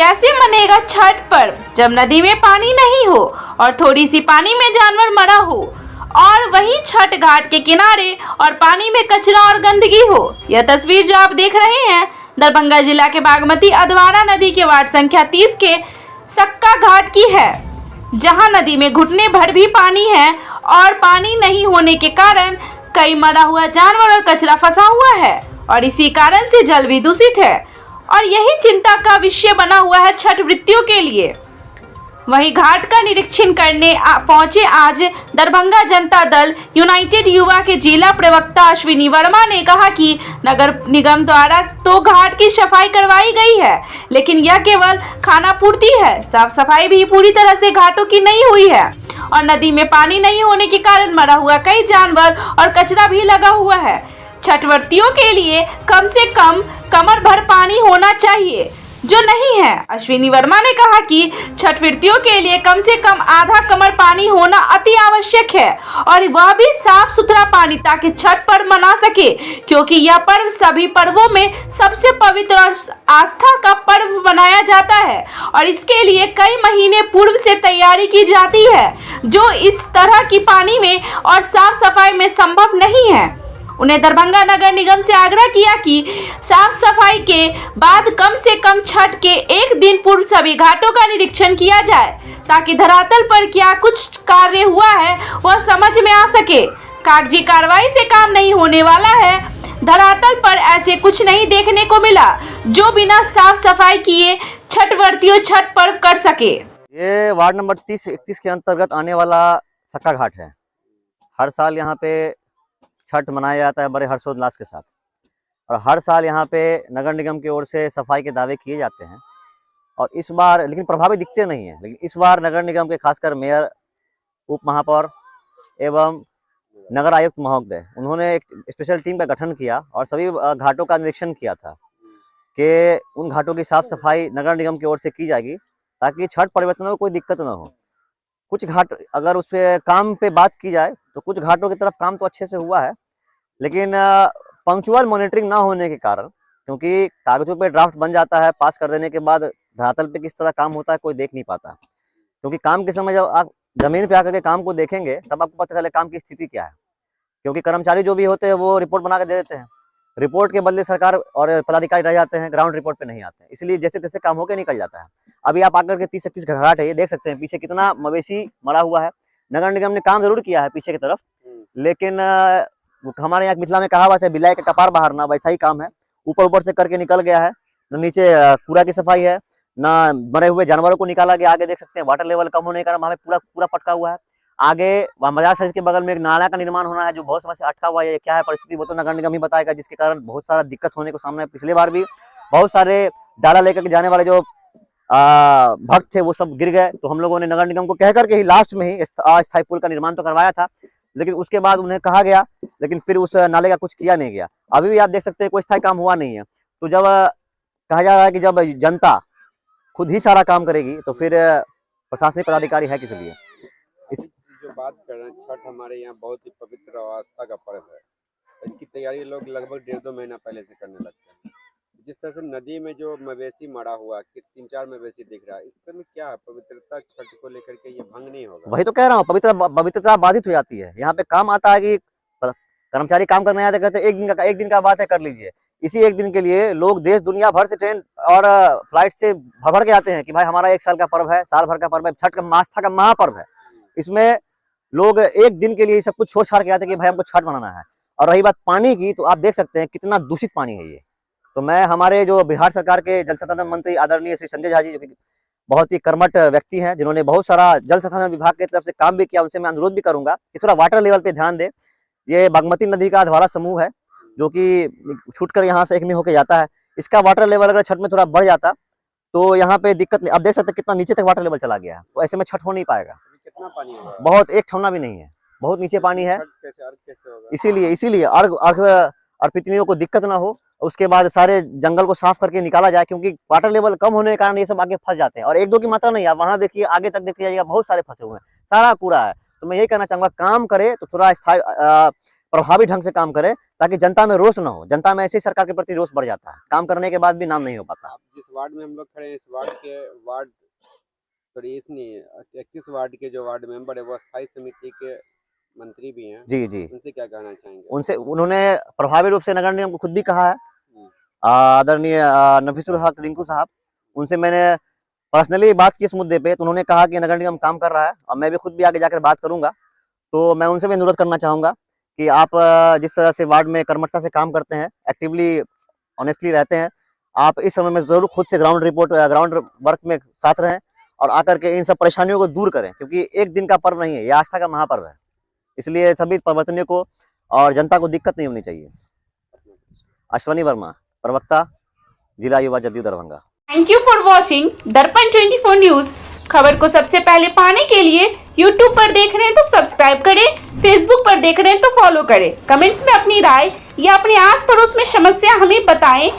कैसे मनेगा छठ पर्व जब नदी में पानी नहीं हो और थोड़ी सी पानी में जानवर मरा हो और वहीं छठ घाट के किनारे और पानी में कचरा और गंदगी हो। यह तस्वीर जो आप देख रहे हैं दरभंगा जिला के बागमती अधवारा नदी के वार्ड संख्या 30 के सक्का घाट की है, जहां नदी में घुटने भर भी पानी है और पानी नहीं होने के कारण कई मरा हुआ जानवर और कचरा फंसा हुआ है और इसी कारण से जल भी दूषित है और यही चिंता का विषय बना हुआ है छठ व्रतियों के लिए। वहीं घाट का निरीक्षण करने पहुंचे आज दरभंगा जनता दल यूनाइटेड युवा के जिला प्रवक्ता अश्विनी वर्मा ने कहा कि नगर निगम द्वारा तो घाट की सफाई करवाई गई है, लेकिन यह केवल खाना पूर्ति है, साफ सफाई भी पूरी तरह से घाटों की नहीं हुई है और नदी में पानी नहीं होने के कारण मरा हुआ कई जानवर और कचरा भी लगा हुआ है। छठ व्रतियों के लिए कम से कम कमर भर पानी होना चाहिए, जो नहीं है। अश्विनी वर्मा ने कहा कि छठ व्रतियों के लिए कम से कम आधा कमर पानी होना अति आवश्यक है और वह भी साफ सुथरा पानी, ताकि छठ पर्व मना सके, क्योंकि यह पर्व सभी पर्वों में सबसे पवित्र और आस्था का पर्व मनाया जाता है और इसके लिए कई महीने पूर्व से तैयारी की जाती है, जो इस तरह की पानी में और साफ सफाई में संभव नहीं है। उन्हें दरभंगा नगर निगम से आग्रह किया कि साफ सफाई के बाद कम से कम छठ के एक दिन पूर्व सभी घाटों का निरीक्षण किया जाए, ताकि धरातल पर क्या कुछ कार्य हुआ है वह समझ में आ सके। कागजी कार्रवाई से काम नहीं होने वाला है। धरातल पर ऐसे कुछ नहीं देखने को मिला जो बिना साफ सफाई किए छठ व्रतियों छठ पर्व कर सके। ये वार्ड नंबर 30-31 के अंतर्गत आने वाला सक्का घाट है। हर साल यहाँ पे छठ मनाया जाता है बड़े हर्षोल्लास के साथ और हर साल यहाँ पे नगर निगम की ओर से सफाई के दावे किए जाते हैं और इस बार लेकिन प्रभावी दिखते नहीं हैं। लेकिन इस बार नगर निगम के खासकर मेयर, उप महापौर एवं नगर आयुक्त महोदय, उन्होंने एक स्पेशल टीम का गठन किया और सभी घाटों का निरीक्षण किया था कि उन घाटों की साफ सफाई नगर निगम की ओर से की जाएगी, ताकि छठ परिवर्तन में कोई दिक्कत न हो। कुछ घाट अगर उस पर काम पे बात की जाए तो कुछ घाटों की तरफ काम तो अच्छे से हुआ है, लेकिन पंक्चुअल मॉनिटरिंग ना होने के कारण, क्योंकि कागजों पे ड्राफ्ट बन जाता है, पास कर देने के बाद धरातल पे किस तरह काम होता है कोई देख नहीं पाता। क्योंकि काम के समय जब आप जमीन पे आकर के काम को देखेंगे तब आपको पता चले काम की स्थिति क्या है, क्योंकि कर्मचारी जो भी होते हैं वो रिपोर्ट बना के दे देते हैं, रिपोर्ट के बदले सरकार और पदाधिकारी रह जाते हैं, ग्राउंड रिपोर्ट पे नहीं आते हैं, इसलिए जैसे तैसे काम होकर निकल जाता है। अभी आप आकर के 30-31 घाट है, ये देख सकते हैं पीछे कितना मवेशी मरा हुआ है। नगर निगम ने काम जरूर किया है पीछे की तरफ, लेकिन हमारे यहाँ मिथिला में कहावत है बिलाई का कपार बहारना, वैसा ही काम है। ऊपर से करके निकल गया है, न नीचे कूड़ा की सफाई है, न मरे हुए जानवरों को निकाला गया। आगे देख सकते हैं वाटर लेवल कम होने के कारण वहाँ पे पूरा पटका हुआ है। आगे बाजार शरीफ के बगल में एक नाला का निर्माण होना है जो बहुत समय से अटका हुआ है। क्या है परिस्थिति वो तो नगर निगम ही बताएगा, जिसके कारण बहुत सारा दिक्कत होने को सामने। पिछले बार भी बहुत सारे डाला लेकर के जाने वाले जो भक्त थे वो सब गिर गए, तो हम लोगों ने नगर निगम को कह करके ही लास्ट में ही अस्थायी पुल का निर्माण तो करवाया था, लेकिन उसके बाद उन्हें कहा गया, लेकिन फिर उस नाले का कुछ किया नहीं गया। अभी भी आप देख सकते हैं कोई स्थायी काम हुआ नहीं है। तो जब कहा जा रहा है कि जब जनता खुद ही सारा काम करेगी तो फिर प्रशासनिक पदाधिकारी है किस लिए। इस जो बात कर रहे हैं, छठ हमारे यहाँ बहुत ही पवित्र और आस्था का पर्व है। इसकी तैयारी लोग लगभग 1.5-2 महीना पहले से करने लगते हैं। जिस तरह से नदी में जो मवेशी मरा हुआ, 3-4 मवेशी दिख रहा है, इसमें क्या है पवित्रता छठ को लेकर के ये भंग नहीं होगा? वही तो कह रहा हूँ, पवित्रता बाधित हो जाती है। यहाँ पे काम आता है कि कर्मचारी काम करने आते, कहते एक दिन का बात है, कर लीजिए। इसी एक दिन के लिए लोग देश दुनिया भर से ट्रेन और फ्लाइट से भर के आते हैं कि भाई हमारा 1 साल का पर्व है, साल भर का पर्व है, छठ का आस्था का महापर्व है। इसमें लोग एक दिन के लिए सब कुछ छोड़ छाड़ के आते हैं कि भाई हमको छठ मनाना है। और रही बात पानी की, तो आप देख सकते हैं कितना दूषित पानी है ये। तो मैं हमारे जो बिहार सरकार के जल संसाधन मंत्री आदरणीय श्री संजय झा जी, जो कि बहुत ही कर्मठ व्यक्ति हैं, जिन्होंने बहुत सारा जल संसाधन विभाग की तरफ से काम भी किया, उनसे मैं अनुरोध भी करूंगा कि थोड़ा वाटर लेवल पे ध्यान दें। ये बागमती नदी का अधवारा समूह है जो कि छूटकर यहाँ से एक में होकर जाता है। इसका वाटर लेवल अगर छठ में थोड़ा बढ़ जाता तो यहाँ पे दिक्कत नहीं। अब देख सकते हैं कितना नीचे तक वाटर लेवल चला गया है, तो ऐसे में छठ हो नहीं पाएगा। कितना पानी है? बहुत, एक ठौना भी नहीं है, बहुत नीचे पानी है। कैसे इसीलिए अर्पितनियों को दिक्कत ना हो, उसके बाद सारे जंगल को साफ करके निकाला जाए, क्योंकि वाटर लेवल कम होने के कारण ये सब आगे फंस जाते हैं। और 1-2 की मात्रा नहीं है, वहां देखिए आगे तक देखिए जाइएगा बहुत सारे फंसे हुए हैं, सारा कूड़ा है। तो मैं यही कहना चाहूंगा काम करे तो थोड़ा स्थायी प्रभावी ढंग से काम करे, ताकि जनता में रोष न हो। जनता में ऐसे ही सरकार के प्रति रोष बढ़ जाता है, काम करने के बाद भी नाम नहीं हो पाता। आप जिस वार्ड में हम लोग खड़े हैं, इस वार्ड सॉरी इस नहीं 31 वार्ड के जो वार्ड मेंबर है वो स्थायी समिति के मंत्री भी हैं। जी जी, उनसे क्या कहना चाहेंगे? उन्होंने प्रभावी रूप से नगर निगम को खुद भी कहा है। आदरणीय नफीसुल हक रिंकू साहब, उनसे मैंने पर्सनली बात की इस मुद्दे पे, तो उन्होंने कहा कि नगर निगम काम कर रहा है और मैं भी खुद भी आगे जाकर बात करूंगा। तो मैं उनसे भी अनुरोध करना चाहूंगा कि आप जिस तरह से वार्ड में कर्मठता से काम करते हैं, एक्टिवली ऑनेस्टली रहते हैं, आप इस समय में जरूर खुद से ग्राउंड वर्क में साथ रहें और आकर के इन सब परेशानियों को दूर करें, क्योंकि एक दिन का पर्व नहीं है, यह आस्था का महापर्व है। इसलिए सभी परिवर्तनों को और जनता को दिक्कत नहीं होनी चाहिए। अश्वनी वर्मा, प्रवक्ता, जिला युवा JDU Darbhanga. Thank you for watching दर्पण 24 न्यूज। खबर को सबसे पहले पाने के लिए YouTube पर देख रहे हैं तो सब्सक्राइब करें, Facebook पर देख रहे हैं तो फॉलो करें। कमेंट्स में अपनी राय या अपने आस पड़ोस में समस्या हमें बताएं।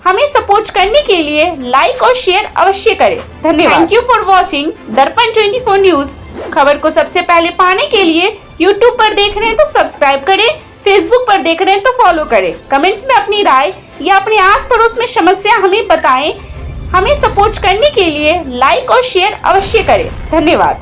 हमें सपोर्ट करने के लिए लाइक और शेयर अवश्य करें। धन्यवाद। थैंक यू फॉर वॉचिंग दर्पण 24 न्यूज। खबर को सबसे पहले पाने के लिए YouTube पर देख रहे हैं तो सब्सक्राइब करें, Facebook पर देख रहे हैं तो फॉलो करें। कमेंट्स में अपनी राय या अपने आस पड़ोस में समस्या हमें बताएं। हमें सपोर्ट करने के लिए लाइक और शेयर अवश्य करें। धन्यवाद।